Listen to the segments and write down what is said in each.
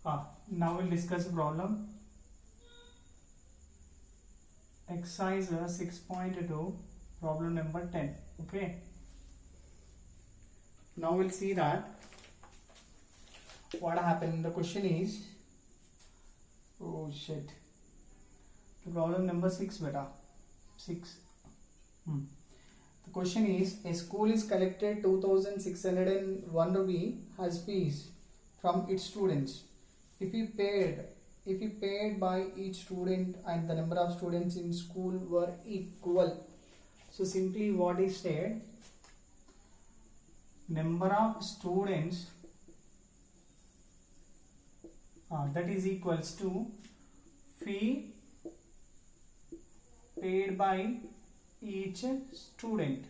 Now we'll discuss the problem. Exercise 6.2, problem number 10. Okay. Now we'll see that what happened. The question is, oh shit. The problem number 6, beta. 6. The question is, a school is collected 2,601 rupee as fees from its students. If he paid by each student and the number of students in school were equal. So simply what is said, number of students that is equals to fee paid by each student.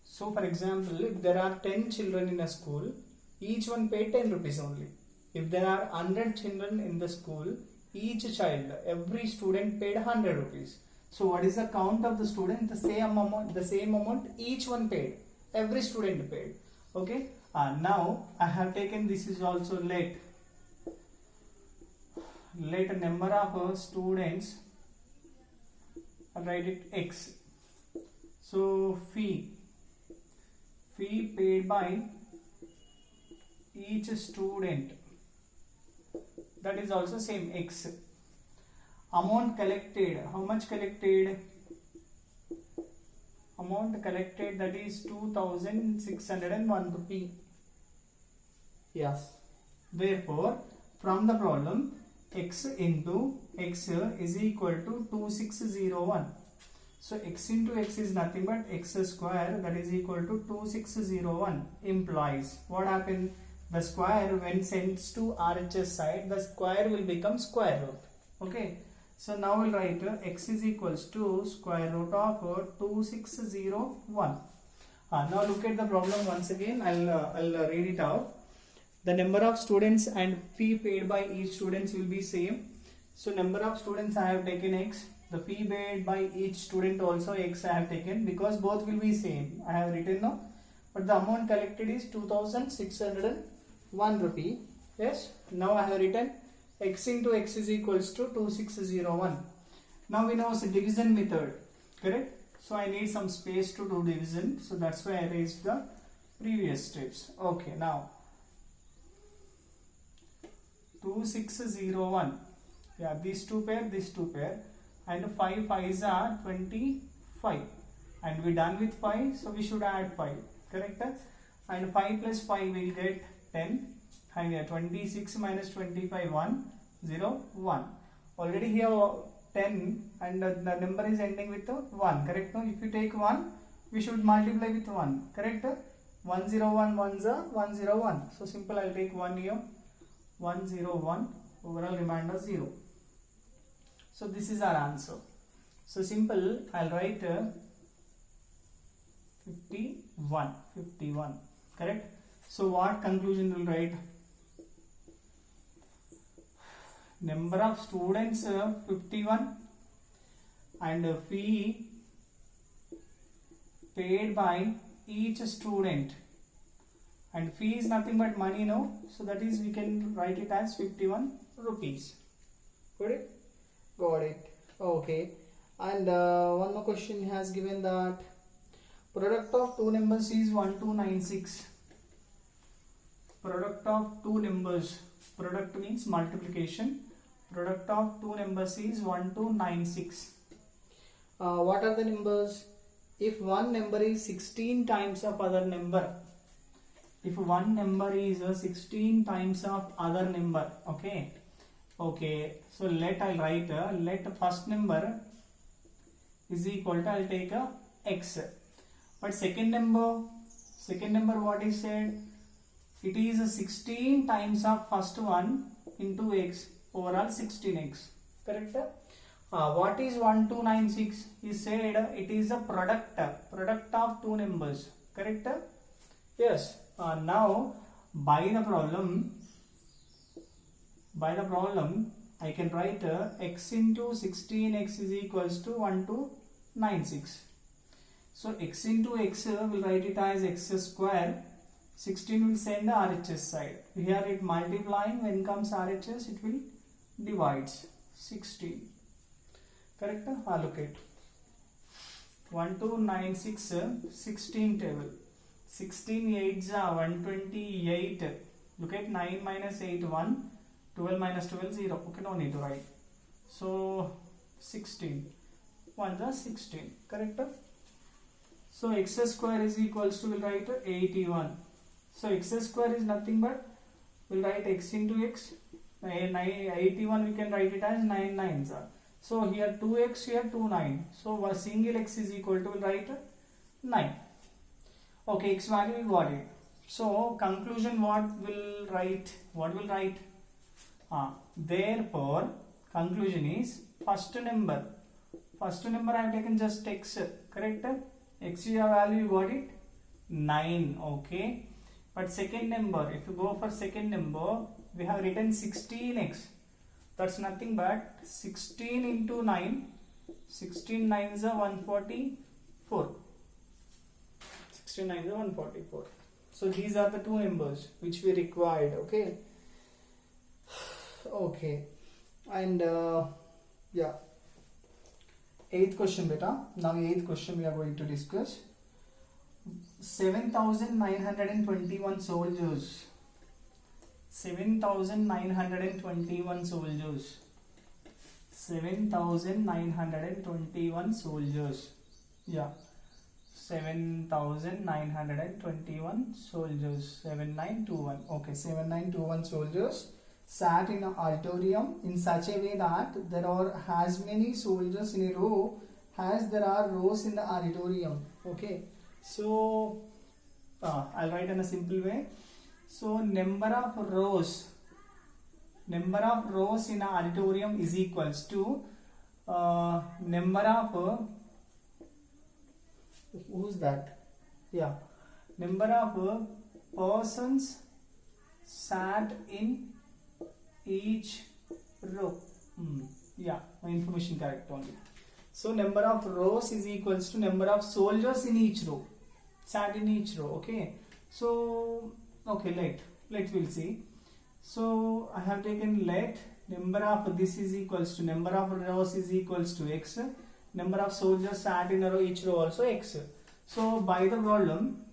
So for example, if there are 10 children in a school, each one paid 10 rupees only. If there are 100 children in the school, each child, every student paid 100 rupees. So what is the count of the student? The same amount each one paid. Every student paid. Okay. Now I have taken, this is also let number of students, I'll write it x. So fee paid by each student, that is also same x. Amount collected, how much collected? Amount collected, that is 2,601 rupee. Yes. Therefore, from the problem, x into x is equal to 2601. So x into x is nothing but x square, that is equal to 2601. Implies what happened? The square, when sent to RHS side, the square will become square root. Okay. So now we'll write x is equals to square root of 2601. Now look at the problem once again. I'll read it out. The number of students and fee paid by each students will be same. So number of students I have taken x. The fee paid by each student also x I have taken, because both will be same. I have written now. But the amount collected is 2,601 rupee. Yes. Now I have written x into x is equals to 2601. Now we know it's a division method. Correct? So I need some space to do division. So that's why I raised the previous steps. Okay. Now 2601. Yeah, these two pair, and 5 5s are 25, and we done with 5, so we should add 5. Correct? And 5 plus 5 will get 10, and here 26 minus 25 1 0 1. Already here 10, and the number is ending with 1. Correct? No? If you take 1, we should multiply with 1. Correct? 101 1s are 101. So simple, I'll take 1 here. 101, overall remainder 0. So this is our answer. So simple, I'll write 51. Correct? So what conclusion will write? Number of students 51, and fee paid by each student. And fee is nothing but money, no? So that is, we can write it as 51 rupees. Got it? Got it. Okay. And one more question has given that product of two numbers is 1296. Product of two numbers. Product means multiplication. Product of two numbers is 1296. What are the numbers? If one number is 16 times of other number. If one number is 16 times of other number, okay. So I'll write let first number is equal to, I'll take a x. But second number what is said? It is 16 times of first one into x, overall 16x. Correct? What is 1296? He said it is a product of two numbers. Correct? Yes. Now by the problem I can write x into 16x is equals to 1296. So x into x will write it as x square 16 will send the RHS side. Here it multiplying, when comes RHS it will divides 16. Correct? Allocate. 1 2 9 6 16 table. 16 8s are 128. Look at 9 minus 8 1. 12 minus 12 0. Okay, no need to write. So 16. 1 is 16. Correct? So x square is equals to, we'll write 81. So x square is nothing but, we'll write x into x. 81 we can write it as 9 9s are. So here 2x, here 2 9. So a single x is equal to, we'll write 9. Okay, x value we got it. So conclusion what will write? What will write? Therefore conclusion is first number I have taken just x. Correct? X is your value, you got it 9. Okay, but second number, if you go for second number, we have written 16x. That's nothing but 16 into 9. 16 9s are 144. 16 9s are 144. So these are the two numbers which we required. Okay. Okay. And yeah. 8th question, beta. Now 8th question we are going to discuss. 7,921 soldiers. 7,921 soldiers. 7,921 soldiers. Yeah. 7,921 soldiers. 7921. Okay, 7921 soldiers sat in an auditorium in such a way that there are as many soldiers in a row as there are rows in the auditorium. Okay, so I'll write in a simple way. So number of rows in an auditorium is equals to number of who's that? Yeah, number of persons sat in each row. Yeah, my information correct only. So number of rows is equals to number of soldiers in each row, sat in each row. Okay, so okay, let we'll see. So I have taken let number of this is equals to number of rows is equals to x, number of soldiers sat in a row, each row also x. So by the problem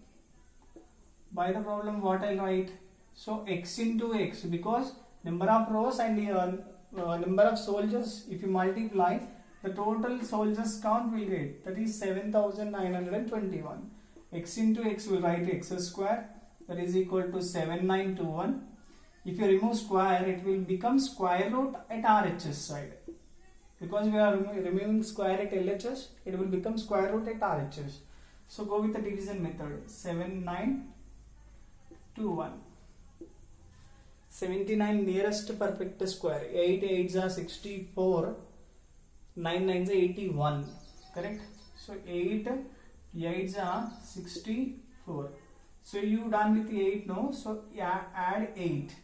what I'll write? So x into x, because number of rows and number of soldiers, if you multiply, the total soldiers count will get, that is 7,921. X into x will write x square, that is equal to 7921. If you remove square, it will become square root at RHS side. Because we are removing square at LHS, it will become square root at RHS. So go with the division method. 7921. 79 nearest perfect square. 8 8s are 64. 9 9s are 81. Correct? So 8 8s are 64. So you done with 8 no? So add 8.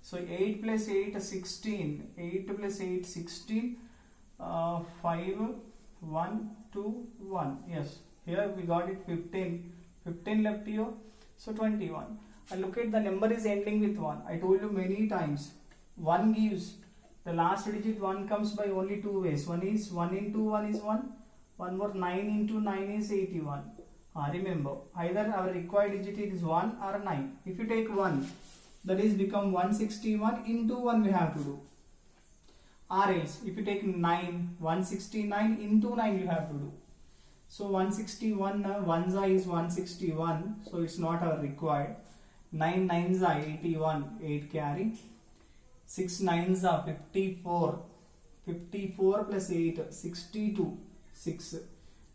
So 8 plus 8 is 16. 8 plus 8 16. 5 1 2 1. Yes. Here we got it 15. 15 left here. So 21. And look at the number is ending with 1. I told you many times. 1 gives, the last digit 1 comes by only two ways. One is 1 into 1 is 1. One more 9 into 9 is 81. Remember, either our required digit is 1 or 9. If you take 1, that is become 161 into 1 we have to do. Or else, if you take 9, 169 into 9 you have to do. So 161, 1 is 161, so it's not our required. 9 9s are 81, 8 carry. 6 9s are 54. 54 plus 8, 62, 6.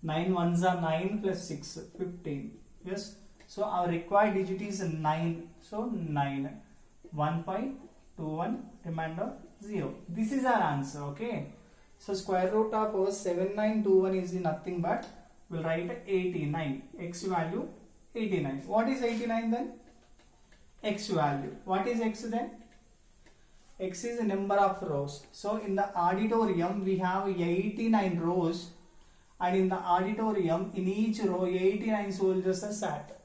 9 1s are 9 plus 6, 15. Yes. So our required digit is 9. So 9. 1 5 2 1, remainder 0. This is our answer. Okay. So square root of 7921 is nothing but, we'll write 89. X value 89. What is 89 then? X value. What is x then? X is the number of rows. So in the auditorium we have 89 rows, and in the auditorium in each row 89 soldiers are sat.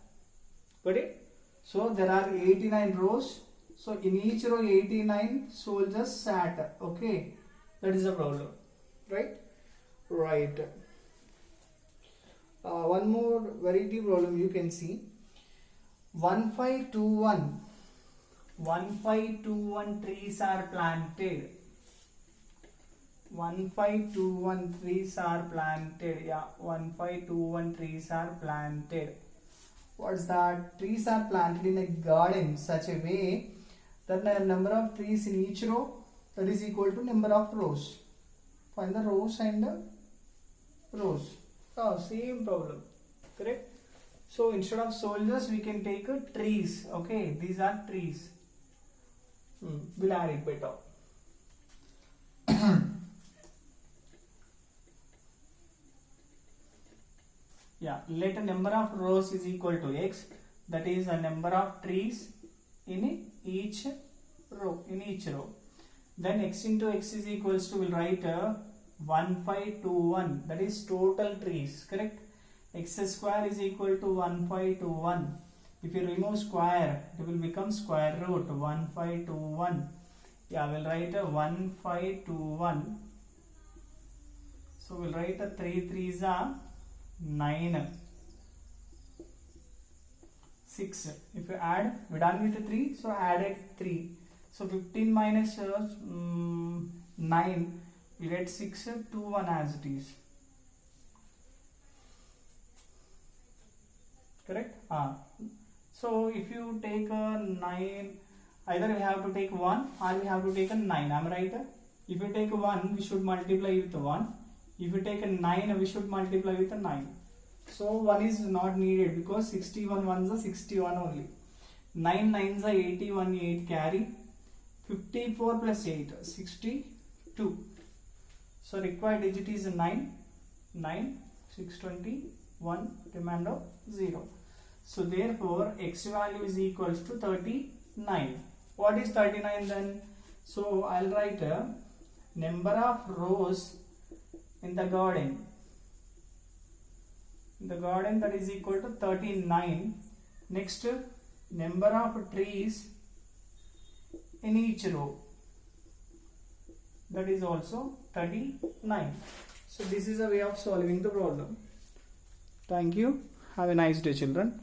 Got it? So there are 89 rows. So in each row 89 soldiers sat. Okay, that is the problem, right? Right. One more variety problem you can see. 1521 trees are planted. 1521 trees are planted. Yeah, 1521 trees are planted. What's that? Trees are planted in a garden such a way that the number of trees in each row that is equal to number of rows. Find the rows and the rows. Oh, same problem. Correct? So instead of soldiers we can take trees. Okay, these are trees. We'll add it better. Yeah, let a number of rows is equal to x, that is a number of trees in each row. Then x into x is equals to, we'll write 1521, that is total trees, correct? X square is equal to 1521. If you remove square, it will become square root 1521. Yeah, we'll write 1521. So we'll write 3 3s are 9, 6. If you add, we're done with 3, so added 3. So 15 minus 9, we get 6, 2, 1 as it is. Correct? So if you take a 9, either we have to take 1 or we have to take a 9. Am I right? If you take 1, we should multiply with 1. If you take a 9, we should multiply with a 9. So 1 is not needed because 61 ones are 61 only. 9 9s are 81, 8 carry. 54 plus 8, 62. So required digit is 9, 620, 1, remainder 0. So therefore x value is equals to 39. What is 39 then? So I'll write number of rows in the garden. That is equal to 39. Next, number of trees in each row, that is also 39. So this is a way of solving the problem. Thank you. Have a nice day, children.